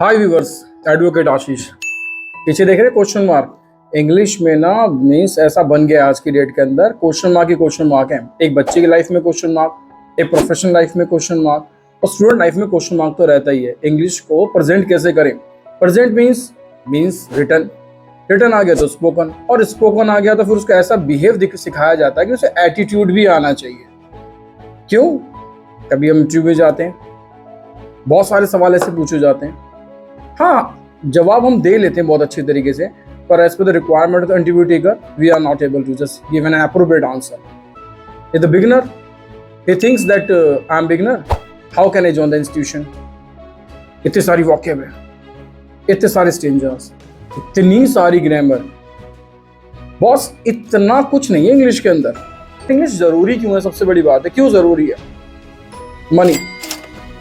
हाय viewers, advocate आशीष। पीछे देख रहे क्वेश्चन मार्क। इंग्लिश में ना मीन्स ऐसा बन गया आज की डेट के अंदर, क्वेश्चन मार्क ही क्वेश्चन मार्क है। एक बच्चे की लाइफ में क्वेश्चन मार्क, एक प्रोफेशनल लाइफ में क्वेश्चन मार्क और स्टूडेंट लाइफ में क्वेश्चन मार्क तो रहता ही है। इंग्लिश को प्रेजेंट कैसे करें? प्रेजेंट मीन्स रिटन, रिटन आ गया तो स्पोकन, और स्पोकन आ गया तो फिर उसको ऐसा बिहेव सिखाया जाता है कि उसे एटीट्यूड भी आना चाहिए। क्यों? कभी हम इंटरव्यू में जाते हैं, बहुत सारे सवाल ऐसे पूछे जाते हैं, हाँ जवाब हम दे लेते हैं बहुत अच्छी तरीके से, पर as per the requirement of the interview taker we are not able to just give an appropriate answer. The beginner he thinks that I am beginner, how can I join the institution? इतनी सारी vocab है, इतने सारे strangers, इतनी सारी grammar. Boss इतना कुछ नहीं है इंग्लिश के अंदर। इंग्लिश जरूरी क्यों है? सबसे बड़ी बात है, क्यों जरूरी है? मनी।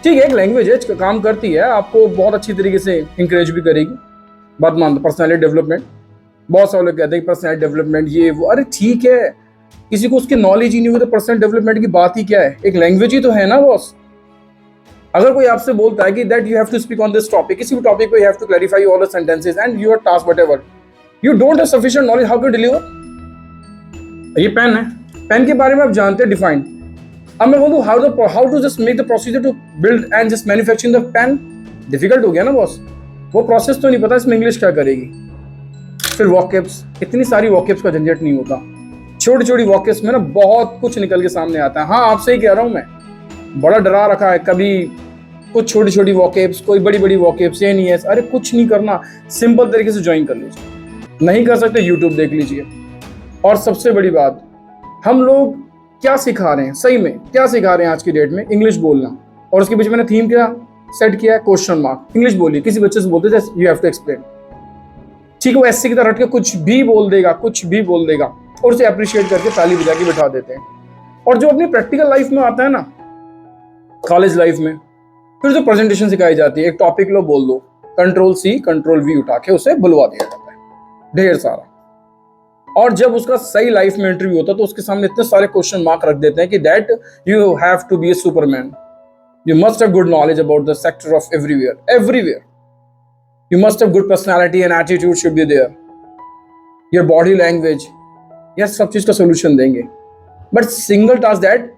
ठीक है, एक लैंग्वेज है, काम करती है, आपको बहुत अच्छी तरीके से इंकरेज भी करेगी। बात मानते, पर्सनैलिटी डेवलपमेंट, बहुत सारे लोग कहते हैं पर्सनैलिटी डेवलपमेंट ये वो, अरे ठीक है, किसी को उसकी नॉलेज ही नहीं हुई तो पर्सनल डेवलपमेंट की बात ही क्या है? एक लैंग्वेज ही तो है ना बॉस। अगर कोई आपसे बोलता है कि that you have to speak on this topic, किसी भी टॉपिक पे you have to clarify all the sentences and your task whatever, you don't have sufficient knowledge, how to deliver? ये पेन है, पेन के बारे में आप जानते हैं डिफाइंड। अब मैं बोलूं how to just make the procedure to build and just manufacturing the pen, difficult हो गया ना बॉस। वो प्रोसेस तो नहीं पता, इसमें इंग्लिश क्या करेगी? फिर वॉकेब्स, इतनी सारी वॉकेब्स का झंझट नहीं होता। छोटी छोटी वॉकेब्स में ना बहुत कुछ निकल के सामने आता है। हाँ, आपसे ही कह रहा हूं मैं, बड़ा डरा रखा है कभी कुछ छोटी छोटी वॉकेब्स, कोई बड़ी बड़ी वॉकेब्स, ये नहीं है। अरे कुछ नहीं करना, सिंपल तरीके से ज्वाइन कर लीजिए। नहीं कर सकते यूट्यूब देख लीजिए। और सबसे बड़ी बात, हम लोग क्या सिखा रहे हैं, सही में क्या सिखा रहे हैं आज की डेट में? इंग्लिश बोलना। और उसके बीच मैंने थीम क्या सेट किया है? Question mark. इंग्लिश बोलिए। किसी बच्चे से बोलते थे यू हैव टू एक्सप्लेन, ठीक है, वो ऐसे की तरह हट के कुछ भी बोल देगा, कुछ भी बोल देगा, और उसे अप्रिशिएट करके ताली बजा के बिठा देते हैं। और जो अपनी प्रैक्टिकल लाइफ में आता है ना, कॉलेज लाइफ में, फिर जो प्रेजेंटेशन सिखाई जाती है, एक टॉपिक लो, बोल दो, Ctrl+C Ctrl+V उठा के उसे बुलवा दिया जाता है ढेर सारा। और जब उसका सही लाइफ में इंटरव्यू होता है तो उसके सामने इतने सारे क्वेश्चन मार्क रख देते हैं कि that you have to be a superman, you must have good knowledge about the sector of everywhere, you must have good personality and attitude should be there, your body language, यह सब चीज का solution देंगे। But single task that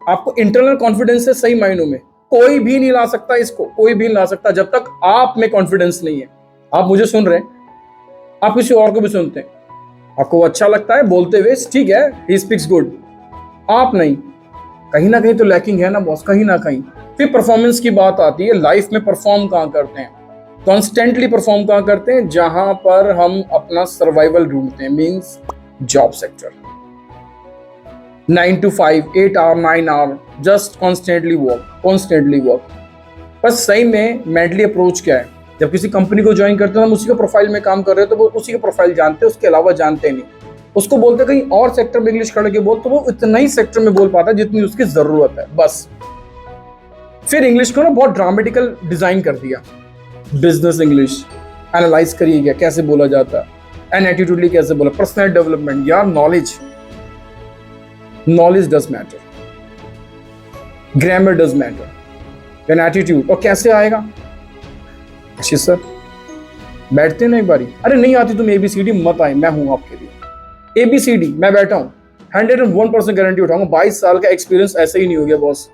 आपको internal confidence है, सही मायनों में कोई भी नहीं ला सकता इसको, कोई भी नहीं ला सकता जब तक आप में कॉन्फिडेंस नहीं है। आप मुझे सुन रहे हैं, आप किसी और को भी सुनते हैं, आपको अच्छा लगता है बोलते हुए, ठीक है, ही स्पीक्स गुड, आप नहीं, कहीं ना कहीं तो लैकिंग है ना बॉस, कहीं ना कहीं। फिर परफॉर्मेंस की बात आती है, लाइफ में परफॉर्म कहाँ करते हैं, कॉन्स्टेंटली परफॉर्म कहाँ करते हैं? जहां पर हम अपना सर्वाइवल ढूंढते हैं, means job sector. 9 to 5, 8 hour, 9 hour, just constantly work. बस सही में मेंटली अप्रोच क्या है? जब किसी कंपनी को ज्वाइन करते हैं, हम उसी के प्रोफाइल में काम कर रहे हो तो वो उसी के प्रोफाइल जानते हैं, उसके अलावा जानते नहीं। उसको बोलते कहीं और सेक्टर में इंग्लिश खड़े के बोल, तो वो इतना ही सेक्टर में बोल पाता है जितनी उसकी जरूरत है, बस। फिर इंग्लिश को ना बहुत ड्रामेटिकल डिजाइन कर दिया। बिजनेस इंग्लिश एनालाइज करिए क्या कैसे बोला जाता है, एंड एटीट्यूडली कैसे बोला, पर्सनल डेवलपमेंट। यार knowledge does matter, grammar does matter, and attitude. और कैसे आएगा? अच्छी सर बैठते ना एक बारी, अरे नहीं आती तुम ABCD मत आए, मैं हूं आपके लिए। ABCD मैं बैठा हूं, 101% गारंटी उठाऊंगा। 22 साल का एक्सपीरियंस ऐसे ही नहीं हो गया boss.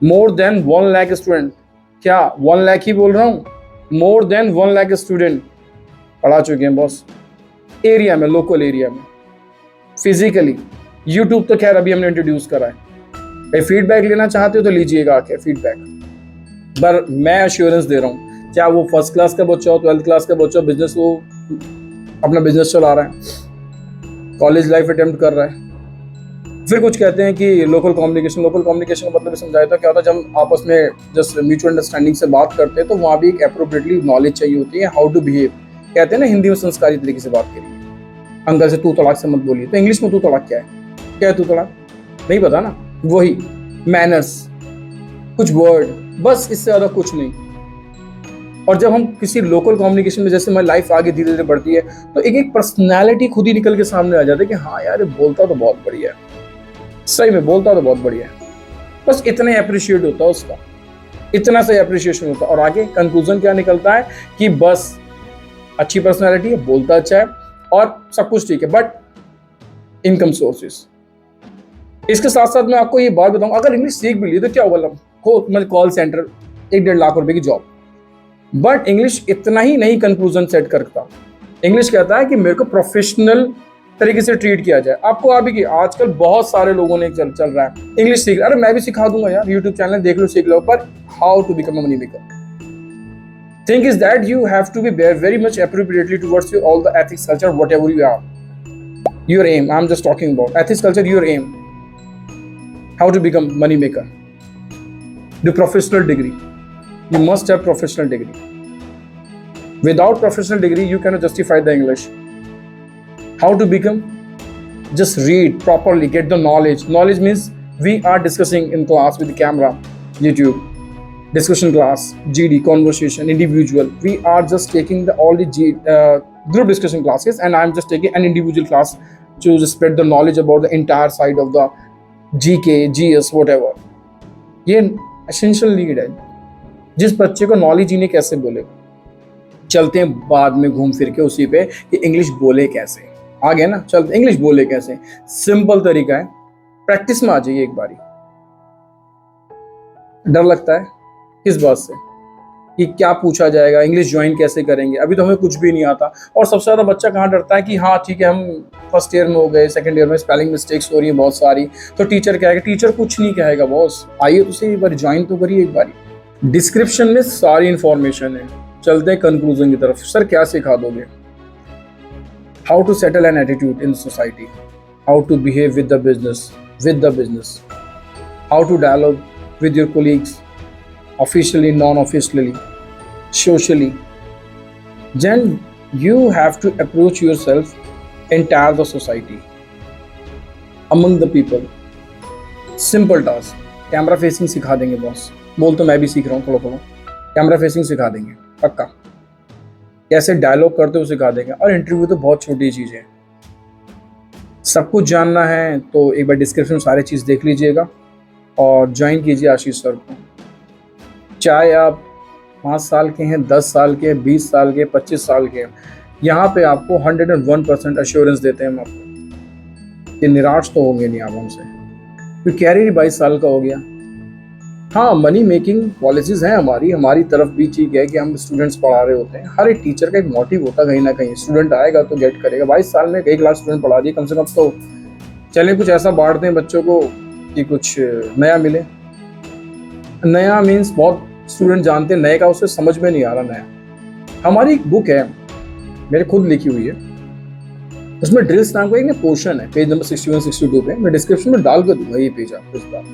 More than 1 lakh student, क्या 1 लाख ही बोल रहा हूं, मोर देन 1 लाख स्टूडेंट पढ़ा चुके हैं बॉस, एरिया में, लोकल एरिया में, फिजिकली। यूट्यूब तो खैर अभी हमने इंट्रोड्यूस करा है, भाई फीडबैक लेना चाहते हो तो लीजिएगा आके फीडबैक। पर मैं अश्योरेंस दे रहा हूँ, चाहे वो फर्स्ट क्लास का बच्चा हो, 12th क्लास का बच्चा हो, बिजनेस, वो अपना बिजनेस चला रहा है, कॉलेज लाइफ अटेम्प्ट कर रहा है। फिर कुछ कहते हैं कि लोकल कम्युनिकेशन का मतलब समझाया था क्या होता है? जब हम आपस में जस्ट म्यूचुअल अंडरस्टैंडिंग से बात करते हैं तो वहाँ भी एक एप्रोप्रिएटली नॉलेज चाहिए होती है, हाउ टू बिहेव। कहते हैं ना हिंदी में संस्कारी तरीके से बात करिए, अंकल से तू तड़ाक से मत बोलिए। तो इंग्लिश में तू तड़ाक क्या है तू तड़ाक? नहीं पता ना, वही मैनर्स, कुछ वर्ड, बस, इससे ज्यादा कुछ नहीं। और जब हम किसी लोकल कम्युनिकेशन में, जैसे हमारी लाइफ आगे धीरे धीरे बढ़ती है, तो एक एक पर्सनैलिटी खुद ही निकल के सामने आ जाती है कि हाँ यार बोलता तो बहुत बढ़िया है, सही में बोलता तो बहुत बढ़िया है, बस इतना ही अप्रिशिएट होता है उसका। इतना से अप्रिशिएशन होता है। और आगे कंक्लूजन क्या निकलता है कि बस अच्छी पर्सनैलिटी है, बोलता अच्छा है और सब कुछ ठीक है, बट इनकम सोर्सेस। इसके साथ साथ मैं आपको ये बात बताऊं, अगर इंग्लिश सीख भी ली तो क्या होगा, मतलब कॉल सेंटर 1-1.5 लाख रुपए की जॉब, बट इंग्लिश इतना ही नहीं कंक्लूजन सेट करता। इंग्लिश कहता है कि मेरे को प्रोफेशनल तरीके से ट्रीट किया जाए। आपको अभी की आजकल बहुत सारे लोगों ने चल रहा है इंग्लिश सीख, अरे मैं भी सिखा दूंगा यार, यूट्यूब चैनल देख लो सीख लो, पर how to become a money maker. Thing is that you have to be bear very much appropriately towards your all the ethics culture, whatever you are, your aim. I'm just talking about ethics culture, your aim, how to become money maker. The professional degree, you must have professional degree. Without professional degree you cannot justify the English. How to become? Just read properly, get the knowledge. Knowledge means we are discussing in class with the camera, YouTube discussion class, GD conversation, individual. We are just taking the all the group discussion classes, and I'm just taking an individual class to just spread the knowledge about the entire side of the GK, GS, whatever. ये essential need है। जिस बच्चे को knowledge ही नहीं कैसे बोलेगा। चलते हैं बाद में घूम फिर के उसी पे कि इंग्लिश बोले कैसे। आ गया ना, चलते इंग्लिश बोले कैसे। सिंपल तरीका है, प्रैक्टिस में आ जाइए एक बारी। डर लगता है किस बात से कि क्या पूछा जाएगा, इंग्लिश ज्वाइन कैसे करेंगे, अभी तो हमें कुछ भी नहीं आता। और सबसे ज्यादा बच्चा कहाँ डरता है कि हाँ ठीक है हम फर्स्ट ईयर में हो गए, सेकंड ईयर में स्पेलिंग मिस्टेक्स हो रही है बहुत सारी, तो टीचर क्या कहेगा। टीचर कुछ नहीं कहेगा बॉस, आइए तो सही एक बार ज्वाइन तो करिए एक बारी। डिस्क्रिप्शन में सारी इंफॉर्मेशन है। चलते हैं कंक्लूजन की तरफ। सर क्या सिखा दोगे? How to settle an attitude in society, how to behave with the business, how to dialogue with your colleagues, officially, non-officially, socially. Then you have to approach yourself entire the society, among the people. Simple task. Camera facing सिखा देंगे boss. बोल तो मैं भी सीख रहा हूँ थोड़ा थोड़ा। कैमरा फेसिंग सिखा देंगे पक्का। कैसे डायलॉग करते हो सिखा देंगे। और इंटरव्यू तो बहुत छोटी चीज़ है। सब कुछ जानना है तो एक बार डिस्क्रिप्शन में सारी चीज़ देख लीजिएगा और ज्वाइन कीजिए आशीष सर को। चाहे आप 5 साल के हैं, 10 साल के, 20 साल के, 25 साल के, यहाँ पे आपको 101% अश्योरेंस देते हैं हम आपको कि निराश तो होंगे नहीं आप हमसे, क्योंकि कैरियर 22 साल का हो गया। हाँ, मनी मेकिंग पॉलिसीज हैं हमारी तरफ भी ठीक है कि हम स्टूडेंट्स पढ़ा रहे होते हैं। हर एक टीचर का एक मोटिव होता है कहीं ना कहीं, स्टूडेंट आएगा तो गेट करेगा। 22 साल में 1 लाख स्टूडेंट पढ़ा दिए कम से कम, तो चलें कुछ ऐसा बांटते हैं बच्चों को कि कुछ नया मिले। नया मीन्स बहुत स्टूडेंट जानते हैं, नए का उससे समझ में नहीं आ रहा नया। हमारी एक बुक है, मेरे खुद लिखी हुई है, उसमें ड्रिल्स नाम का एक पोर्शन है, पेज नंबर 61-62 पे। मैं डिस्क्रिप्शन में डाल कर दूंगा ये पेज आपको। इस बार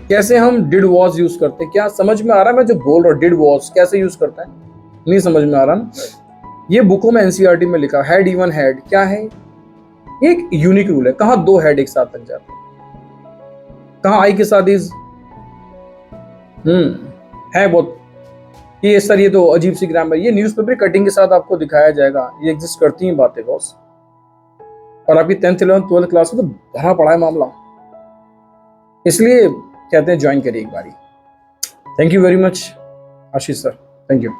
कैसे हम डिड वॉज यूज करते हैं, क्या समझ में आ रहा है? मैं जो बोल रहा हूँ डिड वॉज कैसे यूज करता है, नहीं समझ में आ रहा ना? ये बुकों में एनसीईआरटी में लिखा। हैड, इवन हैड क्या है? एक यूनिक रूल है। कहाँ 2 हेड एक साथ लग जाते हैं, कहाँ आई के साथ इज है बहुत। ये सर ये तो अजीब सी ग्रामर, ये न्यूज़पेपर कटिंग के साथ आपको दिखाया जाएगा। ये एग्जिस्ट करती हैं बातें बॉस। और आपकी 10th 11th 12th क्लास में तो भरा पड़ा है मामला, इसलिए कहते हैं ज्वाइन करिए एक बारी। Thank you very much Ashish sir, thank you.